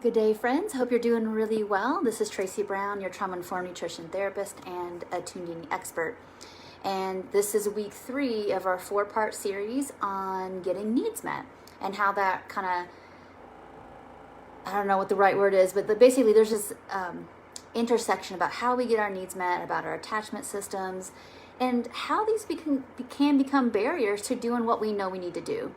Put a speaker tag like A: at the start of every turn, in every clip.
A: Good day, friends. Hope you're doing really well. This is Tracy Brown, your trauma-informed nutrition therapist and attuning expert. And this is week 3 of our 4-part series on getting needs met and how that kind of, I don't know what the right word is, but basically there's this intersection about how we get our needs met, about our attachment systems, and how these can become barriers to doing what we know we need to do.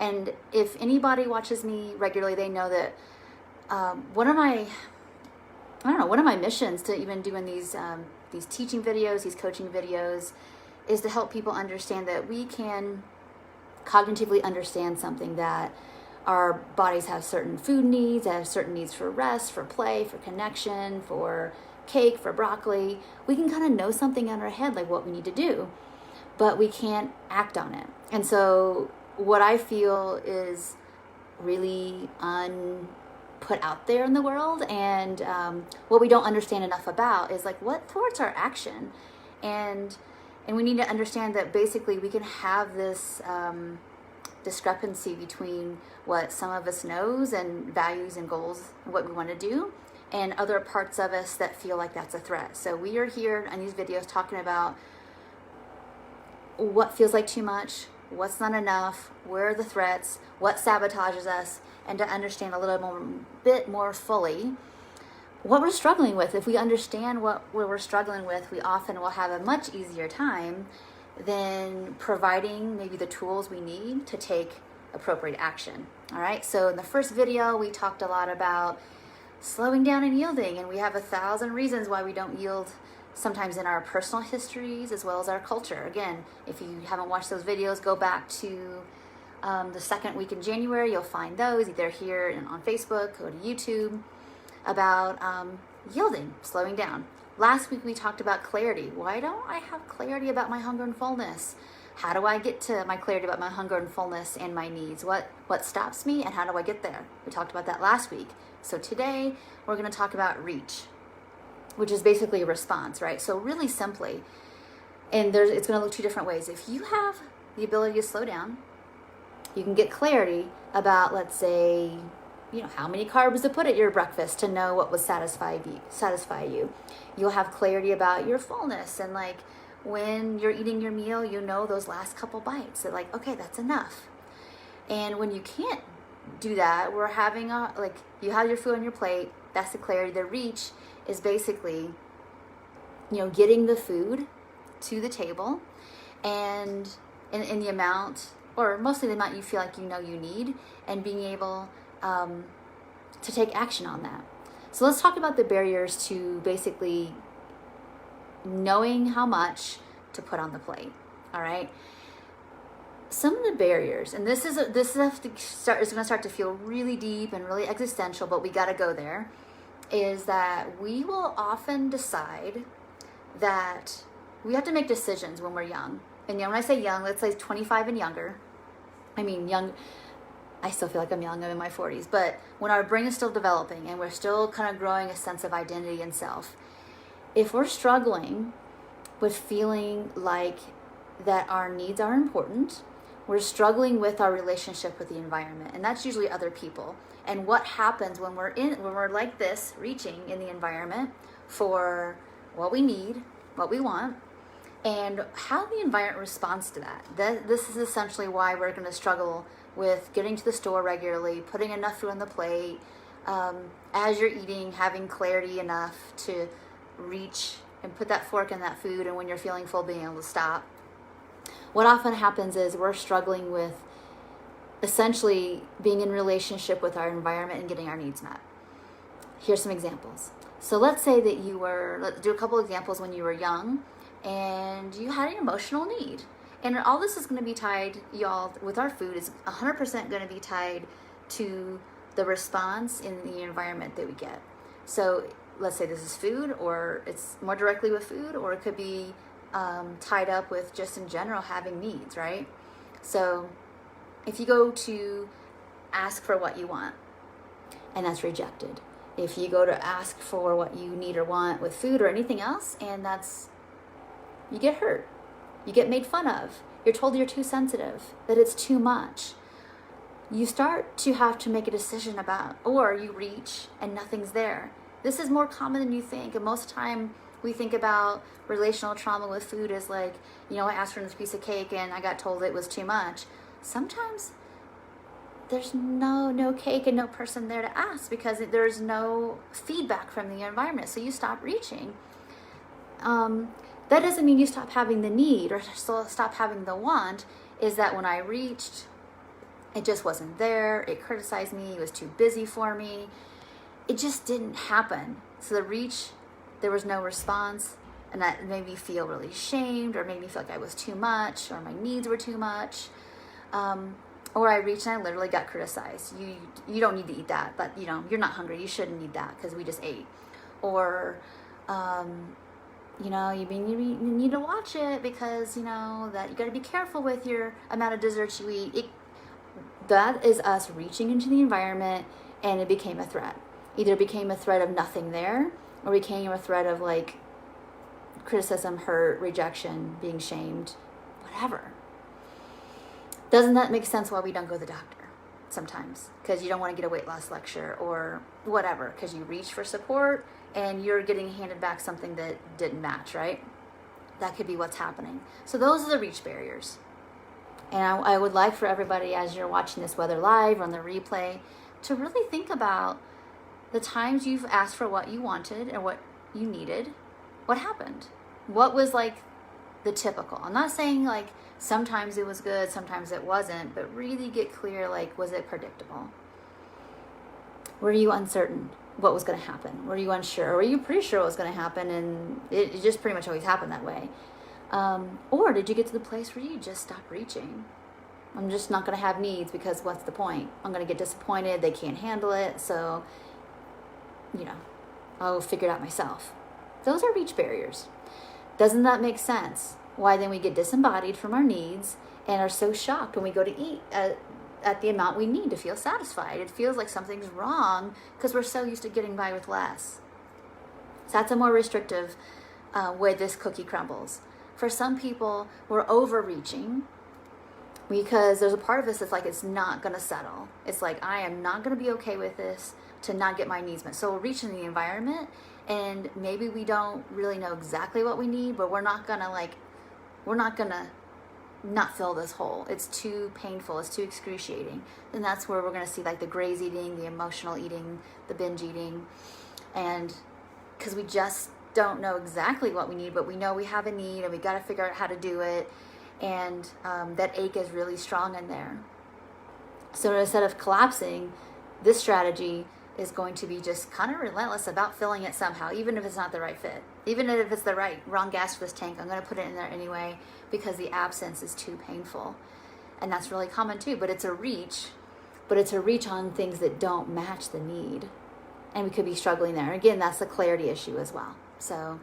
A: And if anybody watches me regularly, they know that one of my missions to even doing these teaching videos, these coaching videos, is to help people understand that we can cognitively understand something, that our bodies have certain food needs, have certain needs for rest, for play, for connection, for cake, for broccoli. We can kind of know something in our head, like what we need to do, but we can't act on it. And so what I feel is really put out there in the world, and what we don't understand enough about is like what thwarts our action, and we need to understand that basically we can have this discrepancy between what some of us knows and values and goals and what we want to do, and other parts of us that feel like that's a threat. So we are here in these videos talking about what feels like too much, what's not enough, where are the threats, what sabotages us, and to understand a little bit more fully what we're struggling with. If we understand what we're struggling with, we often will have a much easier time than providing maybe the tools we need to take appropriate action. All right, so in the first video, we talked a lot about slowing down and yielding, and we have 1,000 reasons why we don't yield, sometimes in our personal histories as well as our culture. Again, if you haven't watched those videos, go back to the second week in January. You'll find those either here and on Facebook, go to YouTube, about yielding, slowing down. Last week we talked about clarity. Why don't I have clarity about my hunger and fullness? How do I get to my clarity about my hunger and fullness and my needs? What stops me, and how do I get there? We talked about that last week. So today we're going to talk about reach, which is basically a response, right? So really simply, and it's going to look 2 different ways. If you have the ability to slow down, you can get clarity about, let's say, how many carbs to put at your breakfast to know what would satisfy you. You'll have clarity about your fullness, and like when you're eating your meal, those last couple bites that like, okay, that's enough. And when you can't do that, we're having you have your food on your plate, that's the clarity. The reach is basically, getting the food to the table, and in the amount, or mostly the amount you feel like you need, and being able to take action on that. So let's talk about the barriers to basically knowing how much to put on the plate. All right. Some of the barriers, and this is going to start to feel really deep and really existential, but we got to go there, is that we will often decide that we have to make decisions when we're young. And when I say young, let's say 25 and younger. I mean, young, I still feel like I'm young, I'm in my 40s, but when our brain is still developing and we're still kind of growing a sense of identity and self, if we're struggling with feeling like that our needs are important, we're struggling with our relationship with the environment, and that's usually other people. And what happens when we're like this, reaching in the environment for what we need, what we want, and how the environment responds to that. This is essentially why we're going to struggle with getting to the store regularly, putting enough food on the plate, as you're eating, having clarity enough to reach and put that fork in that food, and when you're feeling full, being able to stop. What often happens is we're struggling with essentially being in relationship with our environment and getting our needs met. Here's some examples. So let's say that let's do a couple examples when you were young and you had an emotional need. And all this is going to be tied, y'all, with our food, is 100% going to be tied to the response in the environment that we get. So let's say this is food, or it's more directly with food, or it could be tied up with just in general having needs, right? So if you go to ask for what you want, and that's rejected. If you go to ask for what you need or want with food or anything else, and you get hurt. You get made fun of. You're told you're too sensitive, that it's too much. you start to have to make a decision about, or you reach and nothing's there. This is more common than you think. And most of the time we think about relational trauma with food as like, I asked for this piece of cake and I got told it was too much. Sometimes there's no cake and no person there to ask because there's no feedback from the environment. So you stop reaching. That doesn't mean you stop having the need or stop having the want. Is that when I reached, it just wasn't there. It criticized me. It was too busy for me. It just didn't happen. So the reach, there was no response. And that made me feel really shamed, or made me feel like I was too much, or my needs were too much. Or I reached and I literally got criticized. You don't need to eat that, but you're not hungry. You shouldn't eat that because we just ate. Or, you need to watch it because, that you got to be careful with your amount of desserts you eat. That is us reaching into the environment, and it became a threat. Either it became a threat of nothing there, or became a threat of like criticism, hurt, rejection, being shamed, whatever. Doesn't that make sense why we don't go to the doctor sometimes? Because you don't want to get a weight loss lecture or whatever, because you reach for support and you're getting handed back something that didn't match, right? That could be what's happening. So those are the reach barriers. And I would like for everybody, as you're watching this, whether live or on the replay, to really think about the times you've asked for what you wanted and what you needed. What happened? What was like the typical? I'm not saying like sometimes it was good, sometimes it wasn't, but really get clear, like, was it predictable? Were you uncertain what was going to happen? Were you unsure? Or were you pretty sure what was going to happen and it just pretty much always happened that way? Or did you get to the place where you just stopped reaching? I'm just not going to have needs because what's the point? I'm going to get disappointed. They can't handle it. So, I'll figure it out myself. Those are reach barriers. Doesn't that make sense? Why then we get disembodied from our needs and are so shocked when we go to eat at the amount we need to feel satisfied. It feels like something's wrong because we're so used to getting by with less. So that's a more restrictive way this cookie crumbles. For some people, we're overreaching because there's a part of us that's like, it's not going to settle. It's like, I am not going to be okay with this to not get my needs met. So we'll reach in the environment and maybe we don't really know exactly what we need, but we're not going to not fill this hole. It's too painful. It's too excruciating. And that's where we're going to see like the graze eating, the emotional eating, the binge eating. And because we just don't know exactly what we need, but we know we have a need and we got to figure out how to do it. And that ache is really strong in there. So instead of collapsing, this strategy is going to be just kind of relentless about filling it somehow, even if it's not the right fit. Even if it's the wrong gas for this tank, I'm going to put it in there anyway because the absence is too painful. And that's really common too, but it's a reach on things that don't match the need. And we could be struggling there. Again, that's a clarity issue as well. So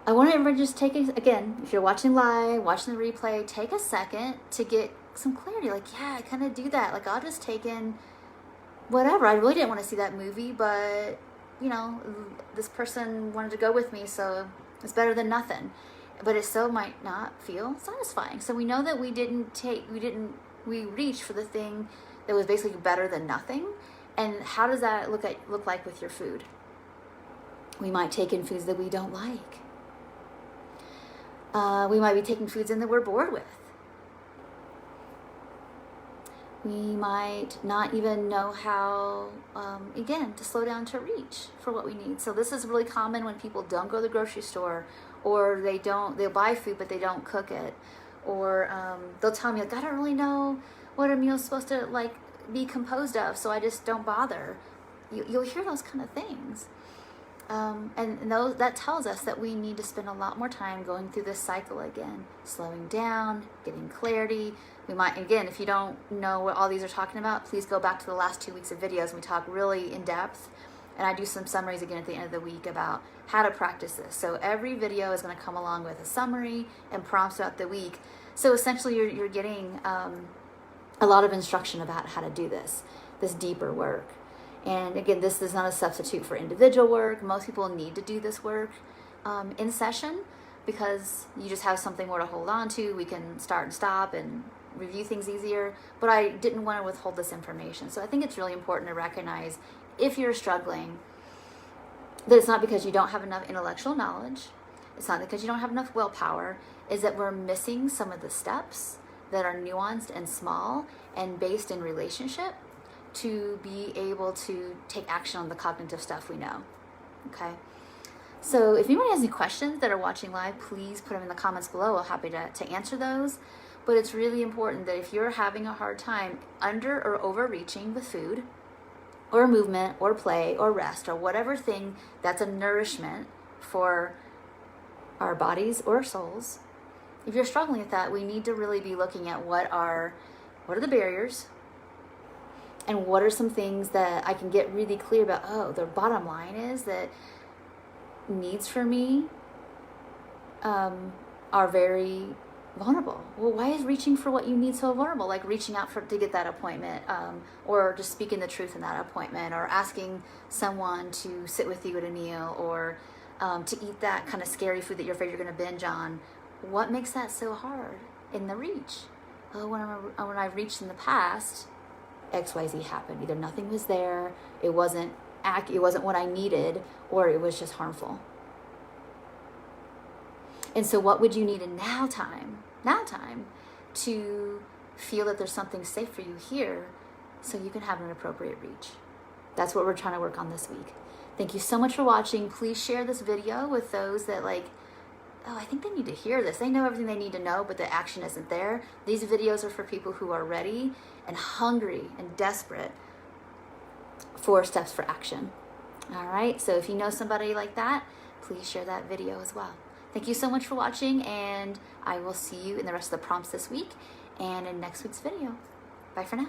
A: I want everyone to just take it, again, if you're watching live, watching the replay, take a second to get some clarity. Like, yeah, I kind of do that. Like, I'll just take in whatever. I really didn't want to see that movie, but, this person wanted to go with me, so it's better than nothing. But it still might not feel satisfying. So we know that we reached for the thing that was basically better than nothing. And how does that look like with your food? We might take in foods that we don't like. We might be taking foods in that we're bored with. We might not even know how, again, to slow down to reach for what we need. So this is really common when people don't go to the grocery store, or they'll buy food but they don't cook it, or they'll tell me, like, I don't really know what a meal's supposed to like be composed of, so I just don't bother. You'll hear those kind of things. And that tells us that we need to spend a lot more time going through this cycle again, slowing down, getting clarity. We might, again, if you don't know what all these are talking about, please go back to the last 2 weeks of videos. And we talk really in depth, and I do some summaries again at the end of the week about how to practice this. So every video is going to come along with a summary and prompts throughout the week. So essentially you're getting a lot of instruction about how to do this deeper work. And again, this is not a substitute for individual work. Most people need to do this work in session because you just have something more to hold on to. We can start and stop and review things easier, but I didn't want to withhold this information. So I think it's really important to recognize, if you're struggling, that it's not because you don't have enough intellectual knowledge, it's not because you don't have enough willpower, is that we're missing some of the steps that are nuanced and small and based in relationship to be able to take action on the cognitive stuff we know. Okay? So if anyone has any questions that are watching live, please put them in the comments below. I'm happy to answer those. But it's really important that if you're having a hard time under or overreaching with food or movement or play or rest or whatever thing that's a nourishment for our bodies or souls, if you're struggling with that, we need to really be looking at what are the barriers, and what are some things that I can get really clear about. Oh, the bottom line is that needs for me are very vulnerable. Well, why is reaching for what you need so vulnerable? Like reaching out to get that appointment, or just speaking the truth in that appointment, or asking someone to sit with you at a meal, or to eat that kind of scary food that you're afraid you're going to binge on. What makes that so hard in the reach? Oh, when I reached in the past, XYZ happened. Either nothing was there, it wasn't what I needed, or it was just harmful. And so what would you need in now time to feel that there's something safe for you here so you can have an appropriate reach? That's what we're trying to work on this week. Thank you so much for watching. Please share this video with those that I think they need to hear this. They know everything they need to know, but the action isn't there. These videos are for people who are ready and hungry and desperate for steps for action. All right, so if you know somebody like that, please share that video as well. Thank you so much for watching, and I will see you in the rest of the prompts this week and in next week's video. Bye for now.